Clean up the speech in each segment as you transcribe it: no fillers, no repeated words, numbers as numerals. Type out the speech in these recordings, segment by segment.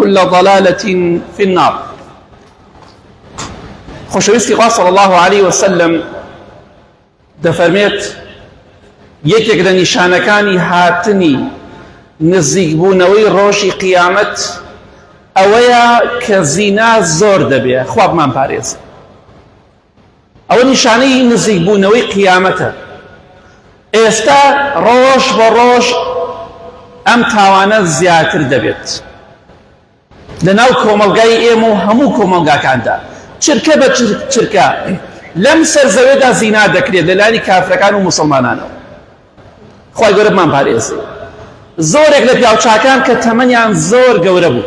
وكل ضلالة في النار. خوشویستی خوا صلی الله عليه وسلم دەفەرمێت یەکێک لە نیشانەکانی هاتنی نزیکبوونەوەی ڕۆژی قیامەت ئەوەیە کە زینا زۆر دەبێ، خوا بمان پارێزێ. ئەوە نیشانەی نزیکبوونەوەی قیامەتە. ئێستا ڕۆژ بە ڕۆژ ئەم تاوانە زیاتر دەبێت لەناو کۆمەلگای ئێمە و هەموو کۆمەلگاکاندا. چرکە بە چرکە لەم سەرزەوێدا زینا دەکرێت لەلانی کافرەکان و موسڵمانانەوە. خوای گەورە بمان پارێزێ. زۆرێک لە پیاوچاکان کە تەمەنیان زۆر گەورە بوو،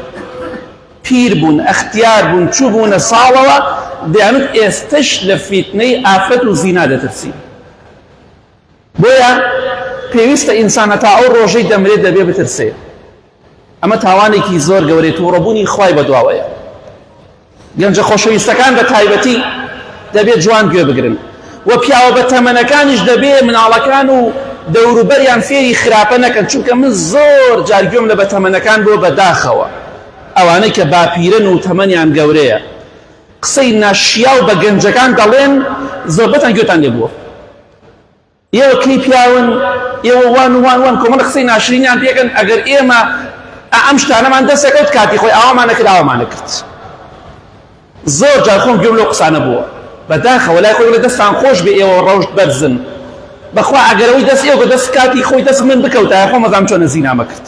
پیر بوون، ئەختیار بوون، چوو بوونە ساڵەوە، دەیانوت ئێستش لە فیتنەی ئافرەت و زینا دەترسین. بۆیە پێویستە ئینسان هەتا ئەو ڕۆژەی دەمرێت دەبێ بترسێ. ئەمە تاوانێکی زۆر گەورەی تووڕەبوونی خوای بەدواوەیە. گەنجە خۆشەویستەکان بە تایبەتی دەبێت جوان گوێ بگرن، و پیاوە بە تەمەنەکانیش دەبێ مناڵەکان و دەوروبەریان فێری خراپە نەکەن، چونکە من زۆر جار گوێم لە بەتەمەنەکان بۆ بەداخەوە، ئەوانەی کە باپیرن و تەمەنیان گەورەیە، قسەی ناشیاو بە گەنجەکان دەڵێن، زۆربەتان گوێتان لێ بووە. ئێوە کەی پیاون، ئێوە وان وان وان کۆمەڵ قسەی ناشرینیان پێکەن، ئەگەر ئێمە ئەم شتانەمان دەستەکەوت کاتی خۆی ئاوامان نەکرد ئاوامان نەکرد. زۆر جار خۆم گوێم لەو قسانە بووە بەداخەوە، لای خۆی لە دەستان خۆش بێ ئێوە ڕەوشت بەرزن، بەخوا ئەگەرەوەی دەست ئێوە دەست کاتی خۆی دەست من بکەوتە خۆ مەزام چۆنە زینامە کرد.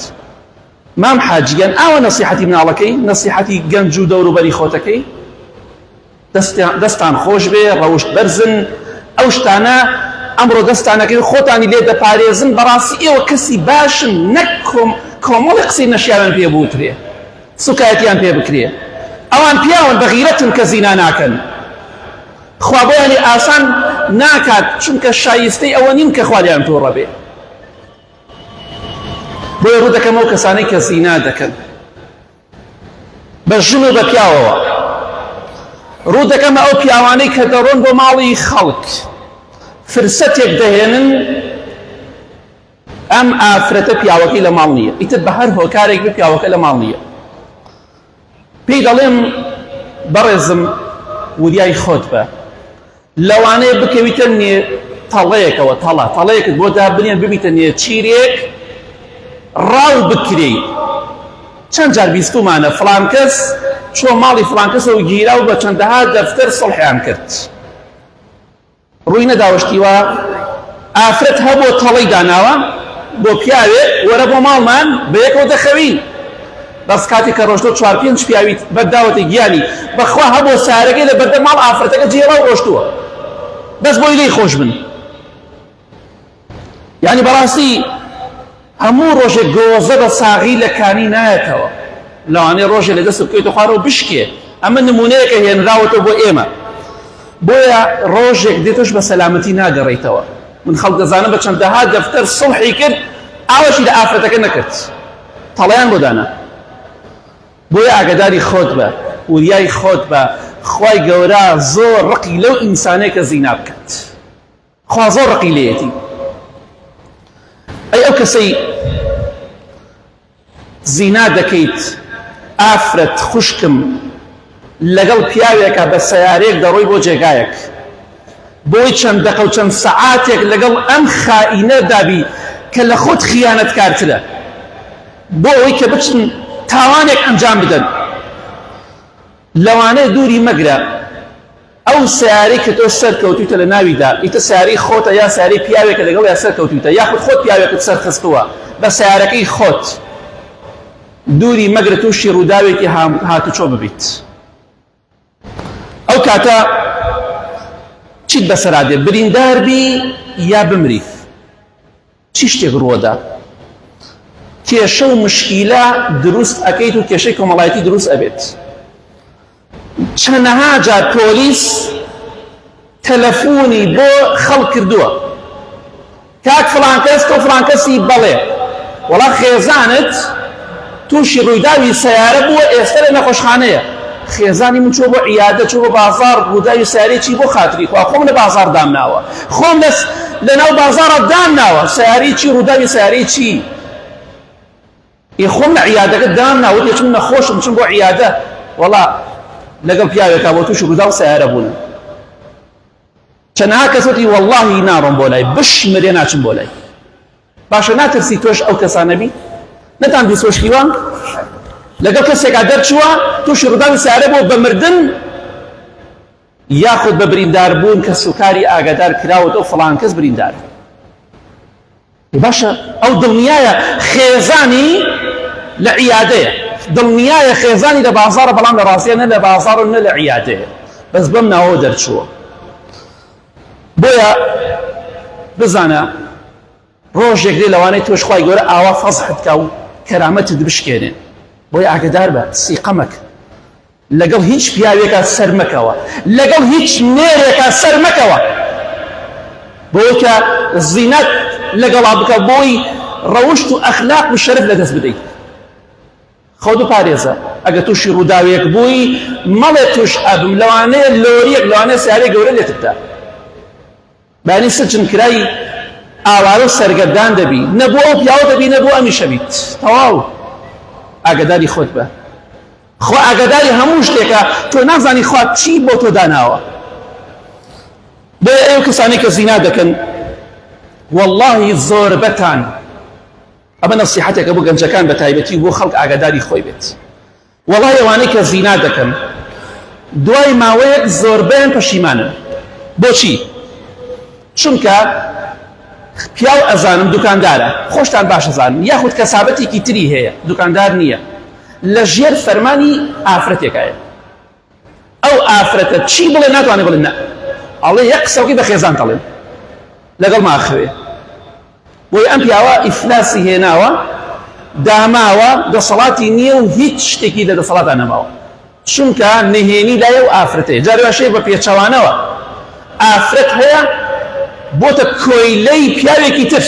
مام حاجیان ئاوە نەسیحەتی مناڵەکەی، نەسیحەتی گەنج و دەوروبەری خۆتەکەی، دەستان خۆش بێ، ڕەوشت بەرزن. ئەو شتانە ئەمڕۆ دەستانەکەی خۆتانی لێ دەپارێزن، بەڕاستی ئێوە کەسی باشن، نەک کۆمەڵی قسەی نەشیاوان پێ بوترێ، سوکایەتیان پێ بکرێ. ئەوان پیاون بەغیرەتن کە زینا ناکەن. خوا بۆیانی ئاسان ناکات، چونکە شایستەی ئەوە نین کە خوا لێیان تووڕە بێ. بۆیە ڕوو دەکەمەوە کەسانەی کە زینا دەکەن بە ژن و بە پیاوەوە. ڕوو دەکەمە ئەو پیاوانەی کە دەڕۆن بۆ ماڵی خەڵک، فرسەتێک دەهێنن، ئەم ئافرەتە پیاوەکەی لە ماڵ نییە، ئیتر بە هەر هۆکارێک بێ پیاوەکە لە ماڵ نییە. پێی دەڵێم بەڕێزم وریای خۆت بە، لەوانەیە بکەویتە نێ تەڵەیەکەوە، تەڵەیەکت بۆ دابنێن ببیتە نێ چیرێک، ڕاو بکرێ. چەند جار بیستومانە فڵان کەس چۆ ماڵی فڵان کەسەوە گیرا و بە چەندەها دەفتەر سڵحیان کرد. ڕووی نەداوەشتیوە ئافرەت هەبوو تەڵەی داناوە بۆ پیاوێ، وەرە بۆ ماڵمان بە یەکەوە دەخەوین. بەس کاتی کە ڕۆژتۆ 4-5 پیاوی بەرداوەتی گیانی بەخوا هەبوو سارەکەی لە بەردە ماڵ ئافرەتەکە جێڕا و ڕۆشتووە، بەس بۆی لێی خۆش بن. یعنی بەڕاستی هەموو ڕۆژێک گۆزە بە ساغی لە کانی نایەتەوە، لەوانەیە ڕۆژێ لە دەست بکەیتە خوارەوە بشکێ. ئەمە نمونەیەکە هێنراوەتەوە بۆ ئێمە. بۆیە ڕۆژێک دێتۆش بە سەلامەتی ناگەڕێیتەوە. من خەڵک دەزانم بە چەندەها دەفتەر سڵحی کرد، ئاوەشی لە ئافرەتەکە نەکرد، تەڵەیان بۆ دانا. بۆیە ئاگاداری خۆت بە، وریای خۆت بە. خوای گەورە زۆر ڕقی لەو ئینسانەیە کە زینا بکات، خوا زۆر ڕقی لێیەتی. ئەی ئەو کەسەی زینا دەکەیت، ئافرەت خوشکم لەگەڵ پیاوێکە بە سەیارەیەک دەڕۆی بۆ جێگایەک، بۆی چەند دەقە و چەند سەعاتێک لەگەڵ ئەم خائینە دابی کە لە خۆت خیانەتکارترە، بۆ ئەوەی کە بچن تاوانێک ئەنجام بدەن. لەوانەیە دووری مەگرە ئەو سیارەی کە تۆ سەرکەوتویتە لە ناویدا، ئیتە سیارەی خۆتە یا سیارەی پیاوێکە لەگەڵ یا سەرکەوتویتە، یاخود خۆت پیاوێکت سەرخستووە بە سیارەکەی خۆت. دووری مەگرە تووشی ڕووداوێکی هاتوچۆ ببیت. ئەو کاتە چیت بەسەرادێ؟ برینداربی یا بمری؟ چی شتێک ڕووەدا؟ کێشە و مشکیلە دروست ئەکەیت و کێشەی کۆمەڵایەتی دروست ئەبێت. چەندەها جار پۆلیس تەلەفۆنی بۆ خەڵک کردووە، کاک فڵان کەس تۆ فڵان کەسی بەڵێ، وەڵا خێزانت تووشی ڕوویداوی سەیارە بووە، ئێستا لە نەخۆشخانەیە. خێزانی من چۆ بۆ عیادە، چۆ بۆ بازار، ڕووداوی سیارەیەکی بۆ خاتری خوا، خۆم لە بازار دامناوە، خۆم لە ناو بازارە دامناوە، سیارەی چی، ڕووداوی سیارەی چی. خۆم لە عیادەکە دام ناوت چم نەخۆشم چم بۆ عیادە وەڵا لەگەڵ پیاوێکا بۆ تووش ڕوودا و سیارە بوون چەندها کەس وتی وەڵڵاهی ناڕۆم بۆ لای بشمرێ ناچم بۆ لای باشە ناترسی تۆش ئەو کەسانە بی نەتان بیسۆشکیوە لەگەڵ کەسێکا دەرچووە تووشی ڕوودا و سیارە بۆ بە مردن یاخود بە بریندار بوون کە سوکاری ئاگادار کراوەت ئەو فڵان کەس بریندارە باشە ئەو دڵنیایە خێزانی لە عیادەیە دڵنیایە خێزانی لە بازاڕە بەڵام لە ڕاستیە نە لە بازاڕ و نە لە عیادەیە بەس بەم ناوە دەرچووە بۆیە بزانە ڕۆژێک دێ لەوانەی تۆش خوای گەورە ئاوا فەزحت کا و کەرامەتت بشکێنێ بۆیە ئاگادار بە سیقە مەکە لەگەڵ هیچ پیاوێکە سەر مەکەوە لەگەڵ هیچ نێرێکە سەر مەکەوە بۆی کە زینەت لەگەڵا بکە بۆی ڕەوشت و ئەخلاق و شەرف لەدەست بدەیت خەوت و پارێزە ئەگە تووشی ڕووداوێک بووی مەڵێ توش ئەبم لەوانەیە لۆریەک لەوانەیە سیارەی گەورە لێت بدا بانی سچن کرای ئاوارە و سەرگەردان دەبی نەبوو ئەو پیاوە دەبی نەبوو ئەمیشە بیت تەواو ئاگاداری خۆت بە خۆ ئاگاداری هەموو شتێکە تۆ نازانی خوا چی بۆ تۆ داناوە بۆیە ئێوە کەسانی کە زینا دەکەن واللهی زۆربەتان ئەمە نەسیحەتێکە بۆ گەنجەکان بە تایبەتی بۆ خەڵک ئاگاداری خۆی بێت وەڵای ئەوانەی کە زینا دەکەن دوای ماوەیەک زۆربەیان پەشیمانن بۆچی؟ چونکە پیاو ئەزانم دوکاندارە خۆشتان باش ئەزانم یاخود کەسابەتێکی تری هەیە دوکاندار نییە لە ژێر فەرمانی ئافرەتێکایە ئەو ئافرەتە چی بڵێ ناتوانێ بڵێ نە ئەڵێ یەک قسەوەکی بە خێزان دەڵێن لەگەڵ ماخوێ بۆی ئەم پیاوە ئیفلاسی هێناوە داماوە دەسەڵاتی نییە و هیچ شتێکی لە دەسەڵاتان نەماوە چونکە نهێنی لایە و ئافرەتەیە جارێ باشەیە بە پێچەوانەوە ئافرەت هەیە بۆتە کۆیلەی پیاوێکی تر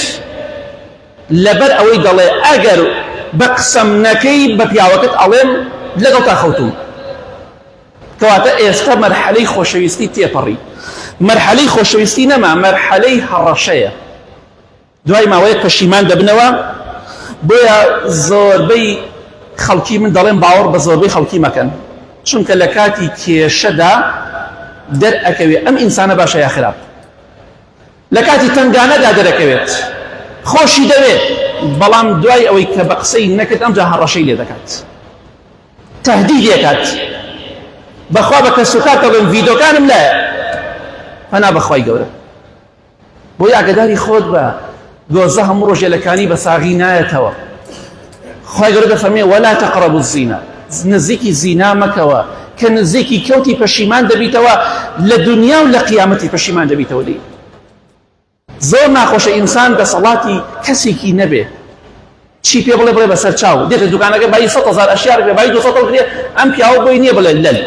لەبەر ئەوەی دەڵێ ئەگەر بە قسەمنەکەی بە پیاوەکەت ئەڵێم لەگەڵ تا خەوتوم کەواتە ئێستا مەرحەلەی خۆشەویستی تێپەڕی مەرحەلەی خۆشەویستی نەما مەرحەلەی هەڕەشەیە دوای ماوەیەک پەشیمان دەبنەوە بۆیە زۆربەی خەڵکی من دەڵێن باوەڕ بە زۆربەی خەڵکی مەکەن چونکە لە کاتی کێشەدا دەرئەکەوێ ئەم ئینسانە باشە یا خراپ لە کاتی تەنگانەدا دەرەکەوێت خۆشی دەوێت بەڵام دوای ئەوەی کە بە قسەی نەکرد ئەمجا هەڕەشەی لێ دەکات تەهدیدێکات بەخوا بە کەس و کار دەڵێن ڤیدۆکانم لایە فەنا بەخوای گەورە بۆی ئاگاداری خۆت بە دۆزە هەموو ڕۆژێلەکانی بە ساغی نایەتەوە خوای گەورە دەفەرمێ وەلا تەقرەبوا الزینا نزیکی زینا مەکەوە کە نزیکی کەوتی پەشیمان دەبیتەوە لە دنیا و لە قیامەتی پەشیمان دەبیتەوە لێ زۆر ناخۆشە ئینسان دەسەڵاتی کەسێکی نەبێ چی پێ بڵێ بڵێ بەسەر چاو دێتە دوکانەکە بای 100,000 ئەشیار بێ بای 200 بکرێ ئەم پیاوە بۆی نییە بڵێ لەل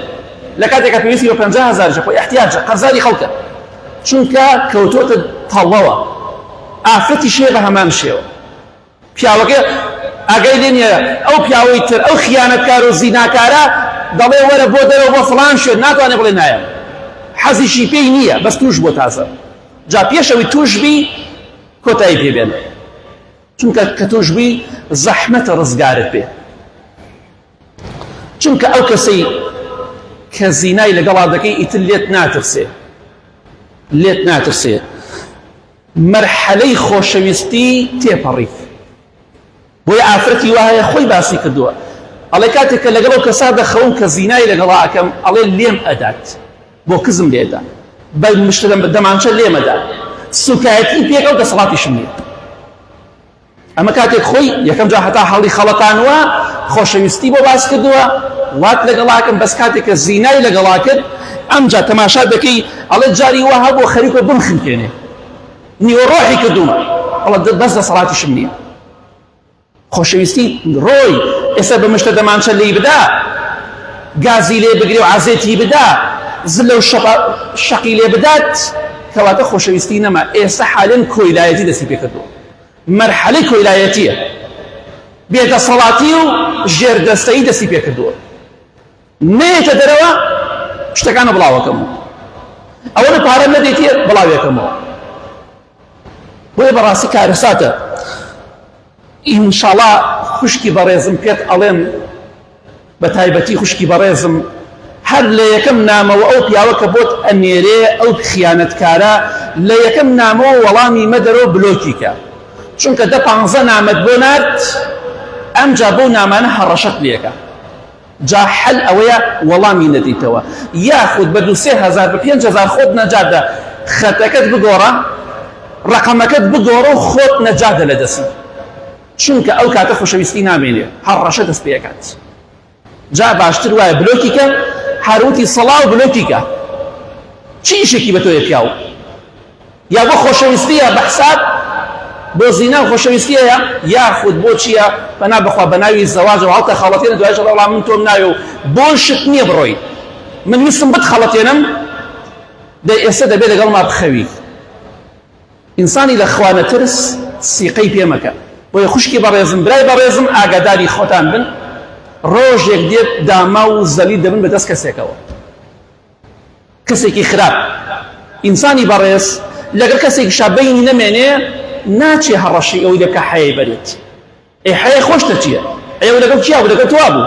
لە کاتێکە پێویستی بە 50,000 بۆی احتیاجە قەرزاری خەڵکە چونکە کەوتۆتە تەڵەوە ئافرەتی شێ بە هەمان شێوە پیاوەکە ئاگای لێ نییە ئەو پیاوەی تر ئەو خیانەتکار و زیناکارە دەڵێ وەرە بۆ دەرەوە بۆ فڵان شوێن ناتوانێ بڵێ نایە حەزیشی پێی نییە بەس توش بۆ تازە جا پێشەوەی توشبی کۆتایی پێبێنە چونکە کە توشبی زەحمەتە ڕزگارت بێ چونکە ئەو کەسەی کە زینای لەگەڵا دەکەی ئیتر لێت ناترسێ مەرحەلەی خۆشەویستی تێپەڕی بۆی ئافرەتی وایە خۆی باسی کردووە ئەڵێ کاتێک کە لەگەڵ ئەو کەسا دەخەوم کە زینای لەگەڵا ئەکەم ئەڵێ لێم ئەدات بۆ کزم لێدا بە مشتەم دەمانچە لێمەدا سوکایەتی پێکە و دەسەڵاتیشم نییە ئەمە کاتێک خۆی یەکەم جا هەتا هەڵی خەڵەتانوە خۆشەویستی بۆ باس کردووە وات لەگەڵاکەم بەس کاتێک کە زینای لەگەڵا کرد ئەمجا تەماشا دەکەی ئەڵێ جاری وا هەبوو خەریکۆ بمخنکێنێ نیوەڕۆحی کردوومە ئەڵێ بەس دەسەڵاتیشم نییە خۆشەویستی ڕۆی ئێستا بە مشتە دەمانچە لی بدا گازی لێ بگرێ و عازێتی بدا زلە و شەقی لێ بدات کەواتە خۆشەویستی نەما ئێستا حالێن کۆیلایەتی دەستی پێ کردووە مەرحەلەی کۆیلایەتیە بێدەسەڵاتی و ژێردەستەیی دەستی پێ کردووە نێتە دەرەوە شتەکانە بڵاوەکەمەوە ئەوە لە پارەم نەدێتیە بڵاوێکەمەوە بۆیە بەڕاستی کارەساتە ئینشاڵڵا خوشکی بەڕێزم پێت ئەڵێم بە تایبەتی خوشکی بەڕێزم هەر لە یەکەم نامەوە ئەو پیاوە کە بۆت ئەنێرێ ئەو خیانەتکارە لە یەکەم نامەوە وەڵامی مەدەرەوە بلۆکی کە چونکە 10-15 نامەت بۆ نارد ئەمجا بەو نامانە هەڕەشەت لێکە جا حەل ئەوەیە وەڵامی نەدیتەوە یاخود بە 2-3,000 بە 5,000 خۆت نەجاتدە خەتەکەت بگۆڕە ڕقەمەکەت بگۆڕە و خۆت نەجاتدە لە دەستی چونکە ئەو کاتە خۆشەویستی نامێنێ هەڕەشە دەست پێکات جا باشتر وایە بلۆکی کە هەروتی سەڵاو بلۆکی کە چی ئیشێکی بە تۆیە پیاو یا بۆ خۆشەویستیە بە حساب بۆ زینا و خۆشەویستیەیە یاخود بۆ چییە بەنا بخوا بە ناوی زەواجەوە هەڵتە خەڵەتێنە دوایش وەڵام من تۆم ناوێ و بۆ شت نییە بڕۆی من ویستم بتخەڵەتێنم دەی ئێستا دەبێت لەگەڵما بخەوی ئینسانی لە خوا نەترس سیقەی پێ مەکە بۆیە خوشکی بەڕێزم برای بەڕێزم ئاگاداری خۆتان بن ڕۆژێک دێت داما و زەلی دەبن بە دەست کەسێکەوە کەسێکی خراپ ئینسانی بەڕێز لەگەر کەسێکی شابەینی نەمێنێ ناچێ هەڕەشی ئەوی دەکە حەیە بەرێت ئەی حەیە خۆشتە چییە ئەو لەگەڵ چیا و لەگەڵ توا بوو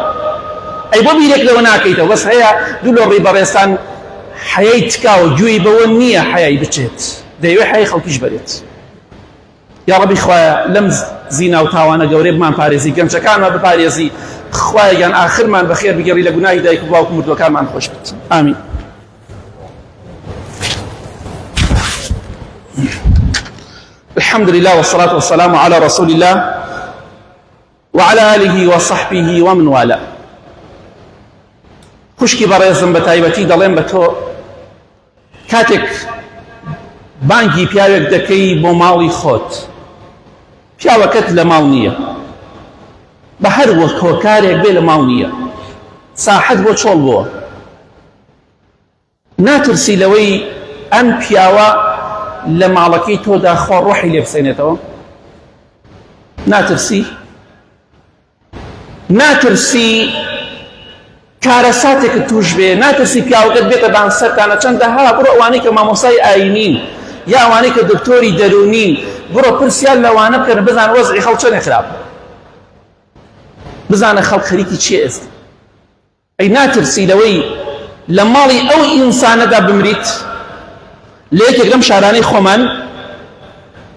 ئەی بۆ بیرێک لەوە ناکەیتەوە بەس هەیە دوو لە ڕێی بەڕێستان حەیەی تکاوە گوێی بەوە نییە حەیای بچێت دەیەوێت حەیەی خەڵکیش بەرێت یا ڕەبی خوایە لەم زینا و تاوانە گەورەی بمان پارێزی گەنجەکانمان بپارێزی خوایەگیان ئاخرمان بەخێر بگەڕی لە گوناهی دایک و باوک و مردووەکانمان خۆش بێت ئامین الحمد لله والصلاة والسلام على رسول الله وعلى آله وصحبه ومن والاه خوشکی بەڕێزم بە تایبەتی دەڵێم بە تۆ کاتێک بانگی پیاوێک دەکەی بۆ ماڵی خۆت پیاوەکەت لە ماڵ نییە بە هەر وەک هۆکارێک بێ لە ماڵ نییە ساحەت بۆ چۆڵ بووە ناترسی لەوەی ئەم پیاوە لە ماڵەکەی تۆدا خوا ڕۆحی لێ بسێنێتەوە ناترسی کارەساتێکت توش بێ ناترسی پیاوەکەت بێتە بان سەرتانە چەندەها بڕۆ ئەوانەی کە مامۆسای ئاینین یا ئەوانەی کە دکتۆری دەرونین بڕۆ پرسیان لەوانە بکەن بزان وەزعی خەڵک چەندێک خراپ بزانە خەڵک خەریکی چیە ئێستا ئەی ناترسی لەوەی لە ماڵی ئەو ئینسانەدا بمریت لە یەکێک لەم شارانەی خۆمان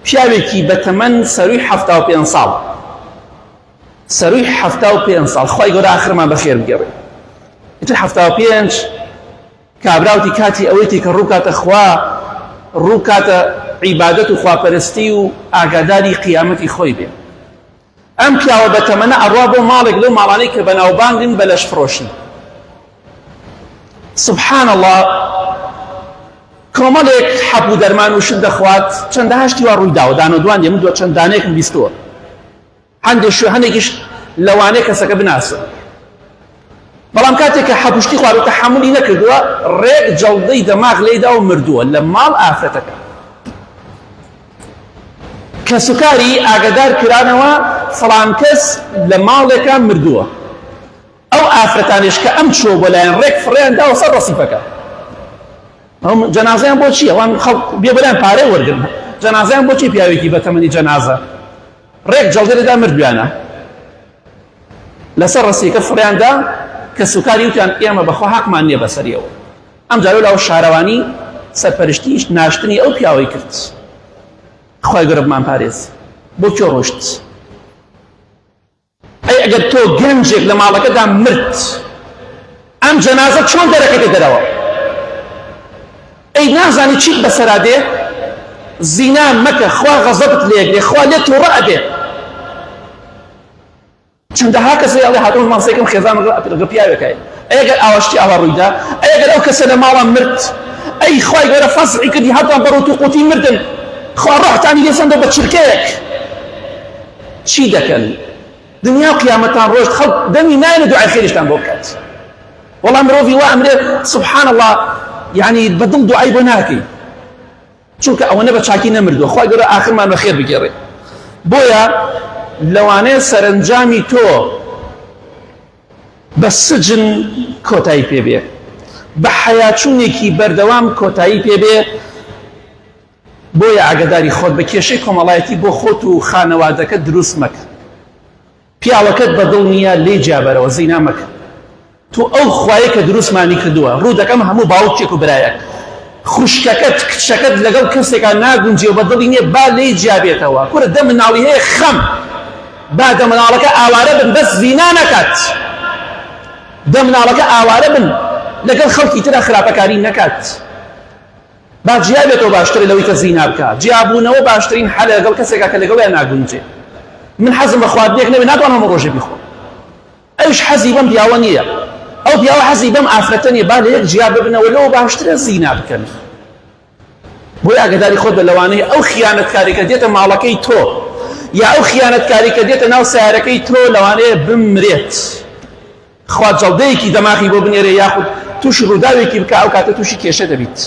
پیاوێکی بەتەمەن سەرووی 75 ساڵ سەرووی 75 ساڵ خی گەورە ئاخرمان بەخێر بگەڕێ ئیتر 75 کابراوتی کاتی ئەوەیەتی کە ڕووکاتە خوا ڕووکاتە عیبادەت و خواپەرستی و ئاگاداری قیامەتی خۆی بێ ئەم پیاوە بەتەمەنە ئەڕوا بۆ ماڵێک لەو ماڵانەی کە بەناوبانگن بە لەشفرۆشی سبحان الله کۆمەڵێک حەبوو دەرمان و شت دەخوات چەندەهاشتی وا ڕووی داوە دانۆدوان دێ من دووە چەند دانەیەکم بیستووە هەندێکیش لەوانەیە کەسەکە بناسە بەڵام کاتێک کە حەبوشتی خوارد و تەحملی نەکردووە ڕێک جەڵدەی دەماغ لێیدا و مردووە لە ماڵ ئافرەتەکە کە سوکاری ئاگادار کرانەوە فڵان کەس لە ماڵێکە مردووە ئەو ئافرەتانش کە ئەم چۆ بۆ لایەن ڕێک فڕیان داوە سەر ڕەسیفەکە جەنازەیان بۆ چییە وان خەڵک بێ بەلایان پارەی وەرگرن جەنازەیان بۆ چی پیاوێکی بەتەمەنی جەنازە ڕێک جەڵدەی لێدا مردویانە لەسەر ڕەسیفەکە فڕیاندا کە سوکاری وتیان ئێمە بەخوا حەقمان نییە بەسەریەوە ئەم جارۆ لەو شارەوانی سەرپەرشتیش ناشتنی ئەو پیاوەی کرد خی گەورە بمان پارێز بۆ کێ ڕۆشت ئەی ئەگەر تۆ گەنجێک لە ماڵەکەدا مرد ئەم جەنازە چۆن دەرەکەتێ دەرەوە ئەی نازانی چیت بەسەرا دێ زینا مەکە خوا غەزەبت لێگرێ خوا لێ تووڕە ئەبێ چەندەها کەسەی ئەڵێ هاتوون ماسێکم خێزان لەگە پیاوێکایە ئەگەر ئاواشتی ئاوا ڕوویدا ئەگەر ئەو کەسە لە ماڵان مرد ئەی خوای گەورە فەزعی کردی هەردوان بەڕوت و قوتی مردن خوا ڕەحتانی لێسەندە بە چرکەیەک چی دەکەن دنیا و قیامەتان ڕۆژت خەڵک دەمی نایەنە دوعای خێریشتان بۆ بکات وەڵام مرۆڤی وا ئەمرێ سوبحان الله یعنی بەدڵ دوعای بۆ ناکەی چونکە ئەوەنە بە چاکی نەمردووە خوای گەورە ئاخرمان بەخێر بگێڕێ بۆیە لەوانەیە سەرنجامی تۆ بە سجن کۆتایی پێبێ بە حەیاچوونێکی بەردەوام کۆتایی پێبێ بۆیە ئاگاداری خۆت بە کێشەی کۆمەڵایەتی بۆ خۆت و خانەوادەکە دروست مەکە پیاوەکەت بەدڵ نییە لێ جابەرەوە زینا مەکە تو ئەو خوایە کە دروستمانی کردووە ڕوو دەکەم هەموو باوکێک و برایەک خوشکەکەت کچەکەت لەگەڵ کەسێکا ناگونجێ و بەدڵی نییە با لێ جابێتەوە کورە دە مناڵی هەیە خەم با دە مناڵەکە ئاوارە بن بەس زینا نەکات دە مناڵەکە ئاوارە بن لەگەڵ خەڵکی ترە خراپەکاری نەکات با جیابێتەوە باشترە لەوەی کە زینا بکات جیابوونەوە باشترین حەلە لەگەڵ کەسێکا کە لەگەڵیان ناگونجێ من حەزم بە خواردنێک نەبێ ناتوانم هەموو ڕۆژێ بیخۆم ئەوش حەزی بەم پیاوە نییە ئەو پیاوە حەزی بەم ئافرەتە نییە با لە یەک جیاب ببنەوە لەوە باشترە زینا بکەن بۆی ئاگاداری خۆت بە لەوانەیە ئەو خیانەتکاری کە دێتە ماڵەکەی تۆ یا ئەو خیانەتکاری کە دێتە ناو سیارەکەی تۆ لەوانەیە بمرێت خوا جەڵدەیەکی دەماغی بۆ بنێرێ یاخود تووشی ڕووداوێکی بکە ئەو کاتە تووشی کێشە دەبیت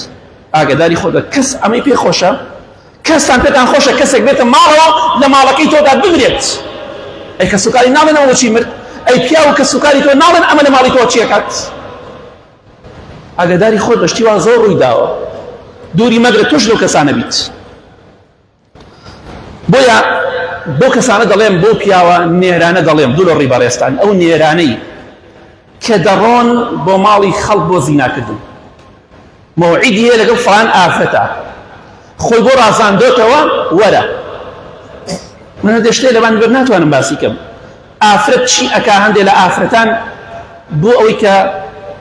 ئاگاداری خۆت بە کەس ئەمەی پێ خۆشە کەستان پێتان خۆشە کەسێک بێتە ماڵەوە لە ماڵەکەی تۆدا بمرێت ئەی کە سوکاری ناڵێنەوە چی مرد ئەی پیاوە کە سوکاری تۆ ناڵێن ئەمە لە ماڵی تۆ چیەکات ئاگاداری خۆت بە شتیوان زۆر ڕووی داوە دووری مەگرە توش لەو کەسانە بیت بۆیە بۆ کەسانە دەڵێم بۆ پیاوە نێرانە دەڵێم دوو لە ڕیبەڕێستان ئەو نێرانەی کە دەڕۆن بۆ ماڵی خەڵک بۆ زیناکردن مەوعیدی هەیە لەگەڵ فڵان ئافرەتە خۆی بۆ ڕازاندۆتەوە وەرە من هەندێک شتێک لەبان بەر ناتوانم باسی کەم ئافرەت چی ئەکا هەندێک لە ئافرەتان بۆ ئەوەی کە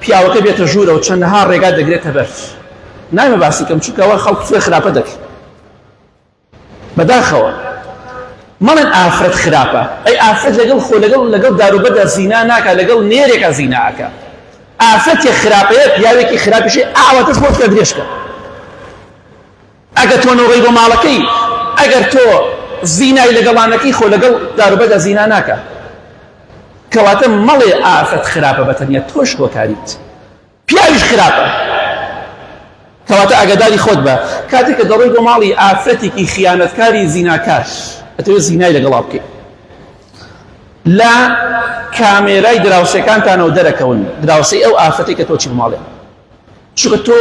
پیاوەکە بێتە ژوورە و چەندەها ڕێگا دەگرێتە بەر نایمە باسی کەم چونکەوە خەڵک فێ خراپە دەکەن بەداخەوە مەڵێن ئافرەت خراپە ئەی ئافرەت لەگەڵ خۆ لەگەڵ داروبەدا زینا ناکە لەگەڵ نێرێکە زینا ئەکا ئافرەتێک خراپەیە پیاوێکی خراپیشی ئاواتەش بۆ بکە درێژکە ئەگەر تۆ نەڕۆی بۆ ماڵەکەی ئەگەر تۆ زینای لەگەڵانەکەی خۆ لەگەڵ داروبەدا زینا ناکە کەواتە مەڵێ ئافرەت خراپە بەتەنیا تۆش هۆکاریت پیاویش خراپە کەواتە ئاگاداری خۆت بە کاتێک کە دەڕۆی بۆ ماڵی ئافرەتێکی خیانەتکاری زیناکار ئەتەوێت زینای لەگەڵا بکەیت لە کامێرای دراوسەکانتانەوە دەرەکەون دراوسەی ئەو ئافرەتی کە تۆ چی ماڵێن چونکە تۆ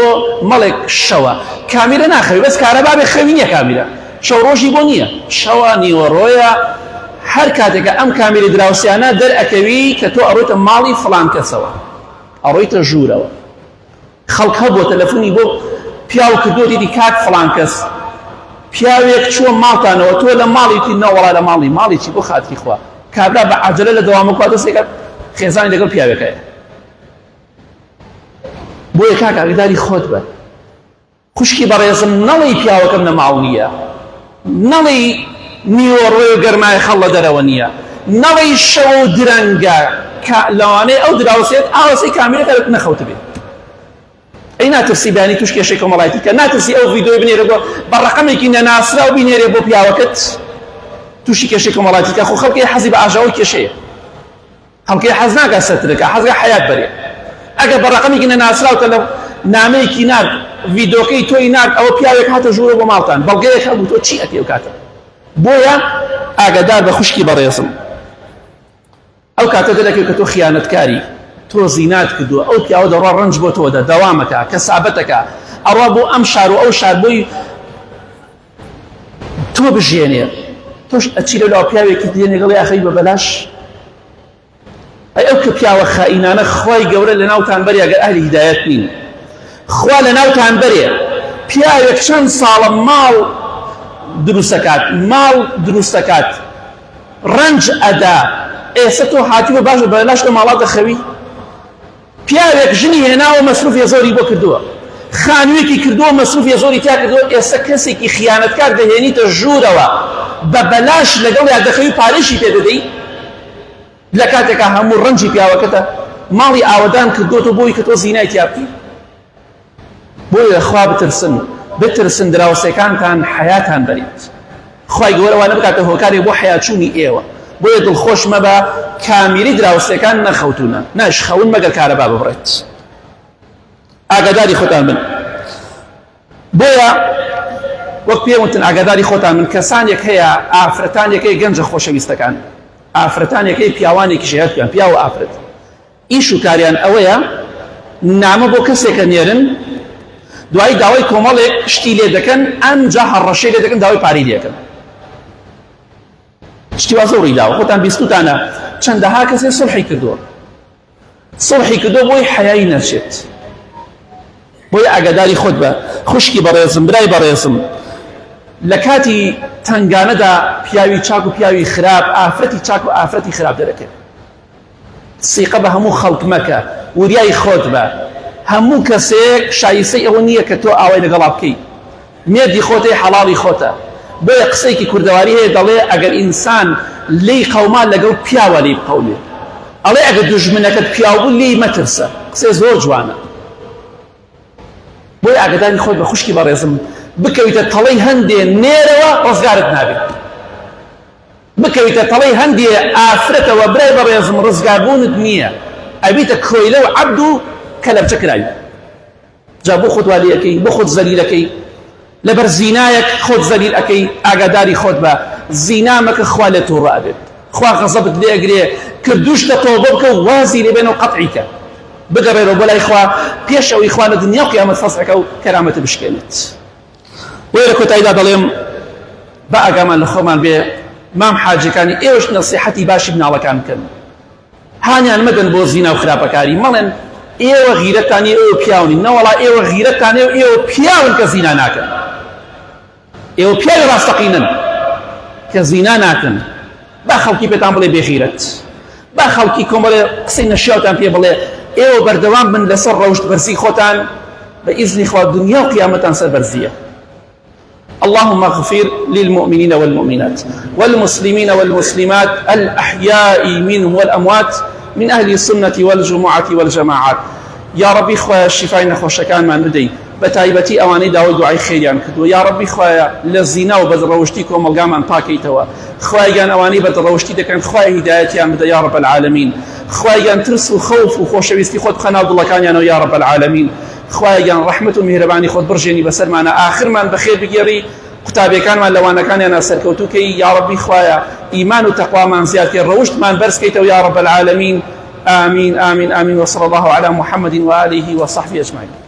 مەڵێک شەوە کامێرە ناخەوی بەس کارەبا بێ خەوی نییە کامێرە شەو ڕۆژی بۆ نییە شەوە نیوەڕۆیە هەر کاتێکە ئەم کامێری دراوسیانە دەرئەکەوی کە تۆ ئەڕۆیتە ماڵی فڵان کەسەوە ئەڕۆیتە ژوورەوە خەڵک هەبووە تەلەفۆنی بۆ پیاو کردووە دیدی کاک فڵان کەس پیاوێک چووە ماڵتانەوە تۆ لە ماڵیتی نەوەڵا لە ماڵیی بۆ خاتری خوا کابرا بە عەجەلە لە دەوامە دەستێکە خێزانی لەگەڵ پیاوێکەیە بۆیە کاک ئاگاداری خۆت بە خوشکی بەڕێزم نەڵێی پیاوەکەم لە ماڵ نییە نەڵێی نیوەڕۆی و گەرمای خەڵ لە دەرەوە نییە نەڵێی شەو و درەنگە لەوانەیە ئەو دراوسێت ئاوەسەی کامێرەکە نەخەوتە بێت ئەی ناترسی بانی توش کێشەی کۆمەڵایەتی کە ناترسی ئەو ڤیدیۆی بنێرە بۆ بە ڕەقەمێکی نەناسرا و بینێرێ بۆ پیاوەکەت تووشی کێشەی کۆمەڵایەتی کە خۆ خەڵکی حەزی بە ئاژاوی کێشەیە خەڵکی حەز ناکە سەترەکە حەزگە حەیات بەرێ ئەگەر بە ڕەقەمێکی نەناسراوتە لە نامەیەکی نار ڤیدیۆکەی تۆی نار ئەوە پیاوێک هاتە ژوورە بۆ ماڵتان بەڵگەیەک هەبوو تۆ چی ئەکەی ئەو کاتە بۆیە ئاگادار بە خوشکی بەڕێزم ئەو کاتە دەکەوێت کە تۆ خیانەتکاری تۆ زینات کردووە ئەو پیاوە دەڕوا ڕەنج بۆ تۆدا دەوامەکە کەسابەتەکە ئەڕوا بۆ ئەم شار و ئەو شار بۆی تۆ بژێنێ تۆش ئەچیرە لەو پیاوێکی دێنێ گەڵی ئاخەی بە بەلاش ئەی ئەو کە پیاوە خائینانە خوای گەورە لە ناوتان بەرێ ئەگەر ئەهلی هیدایەت بین خوا لە ناوتان بەرێ پیاوێک چەند ساڵە ماڵ دروستەکات ڕەنج ئەدا ئێستا تۆ هاتیوە باش بەلاش لە ماڵات دەخەوی پیاوێک ژنی هێناوە مەسروفی زۆری بۆ کردووە خانوویەکی کردووە مەسروفی زۆری تا کردووە ئێستا کەسێکی خیانەتکار دەهێنیتە ژوورەوە بە بەلاش لەگەڵ یا دەخەوی پارەشی پێ دەدەی لە کاتێکا هەموو ڕەنجی پیاوەکەتە ماڵی ئاوەدان کردوتە بۆی کە تۆ زینای تیا بکەی بۆیە خوا بترسن دراوسەکانتان حەیاتان بەریت خوای گەورە وا نەبکاتە هۆکارێک بۆ حەیاچوونی ئێوە بۆیە دڵخۆش مەبە کامیری دراوسەکان نەخەوتونە ناشخەون مەگەر کارەبا ببڕێت ئاگاداری خۆتان بن بۆیە وەک پێوتن ئاگاداری خۆتان من کەسانێک هەیە ئافرەتانێکەی گەنجە خۆشەویستەکان ئافرەتانێکەی پیاوانێکی شێتیان پیا و ئافرەت ئیش و کاریان ئەوەیە نامە بۆ کەسێکە نێرن دوای داوای کۆمەڵێک شتی لێ دەکەن ئەمجا هەڕەشەی لێ دەکەن داوای پارەی لێ دەکەن شتی وا زۆر ڕووی داوە خۆتان بیستوتانە چەندەها کەسێ سڵحی کردووە بۆی حەیایی نەچێت بۆی ئاگاداری خۆت بە خوشکی بەڕێزم برای بەڕێزم لە کاتی تنگانەدا پیاوی چاک و پیاوی خراپ ئافرەتی چاک و ئافرەتی خراپ دەرەکەێت سیقە بە هەموو خەڵک مەکە وریای خۆت بە هەموو کەسێک شایستەی ئەوە نییە کە تۆ ئاوای لەگەڵا بکەیت مێردی خۆتەی حەڵاڵی خۆتە بۆیە قسەیەکی کوردەواری هەیە دەڵێ ئەگەر ئینسان لێی قەومان لەگەڵ پیاوە لێی بقەولێ ئەڵێ ئەگەر دوژمنەکەت پیاو بوو لێی مەترسە قسێ زۆر جوانە بۆیە ئاگاداری خۆت بە خوشکی بەڕێزم بکەویتە تەڵەی هەندێ نێرەوە ڕزگارت نابێت بکەویتە تەڵەی هەندێ ئافرەتەوە برای بەڕێزم ڕزگاربوونت نییە ئەبیتە کۆیلە و عەبد و کەلەبچە کراوی جا بۆ خۆت والی ئەەکەی بۆ خۆت زەلیلەکەی لەبەر زینایەک خۆت زەلیل ئەەکەی ئاگاداری خۆت بە زینا مەکە خوا لێ تۆ ڕابێت خوا غەزەبت لێ ئەگرێ کردوشتە تۆبە بکە و وازی لێ بێنەوە قەتعیکە بگەڕێرەوە بۆ لای خوا پێش ئەوەی خوا لە دنیا و قیامەت فەسحەکە و کەرامەتە بشکێنێت وێ لە کۆتاییدا دەڵێم بە ئاگامان لە خۆمان بێ مام حاجەکانی ئێوەش نەسیحەتی باشی مناڵەکان بکەن هانیان مەدەن بۆ زینا و خراپەکاری مەڵێن ئێوە غیرەتانی ئێوە پیاونی نەوەڵا ئێوە غیرەتانێ و ئێوە پیاون کە زینا ناکەن ئێوە پیاوی ڕاستەقینن کە زینا ناکەن با خەڵکی پێتان بڵێ بێغیرەت با خەڵکی کۆمەڵێ قسەی نەشیاوتان پێ بڵێ ئێوە بەردەوام بن لەسەر ڕەوشت بەرزی خۆتان بە ئیزنی خوا دنیا و قیامەتان سەر بەرزیە اللهم اغفر للمؤمنين والمؤمنات والمسلمين والمسلمات الأحياء منهم والأموات من أهل السنة والجمعة والجماعات يا ربي خويا الشفاء نخوشكان ما ندي بتايبتي أواني داود دعاء خيريان كدو يا ربي خويا للزنا وبدروشتيك وملقام أن باكيتوا خويا أواني بدروشتي دكان خويا هدايتي أن يا رب العالمين خويا ترس وخوف وخوشويستي خود خنا الله كان يا رب العالمين خويا رحمة ومهرباني خود برجيني بسر معنا آخر من بخير بجيري قتابي كان من لوانا كان أنا سركوتوكي يا ربي خويا إيمان وتقوى من زيادة الروشت من برسكيتو يا رب العالمين آمين آمين آمين وصلى الله على محمد وآله وصحبه أجمعين.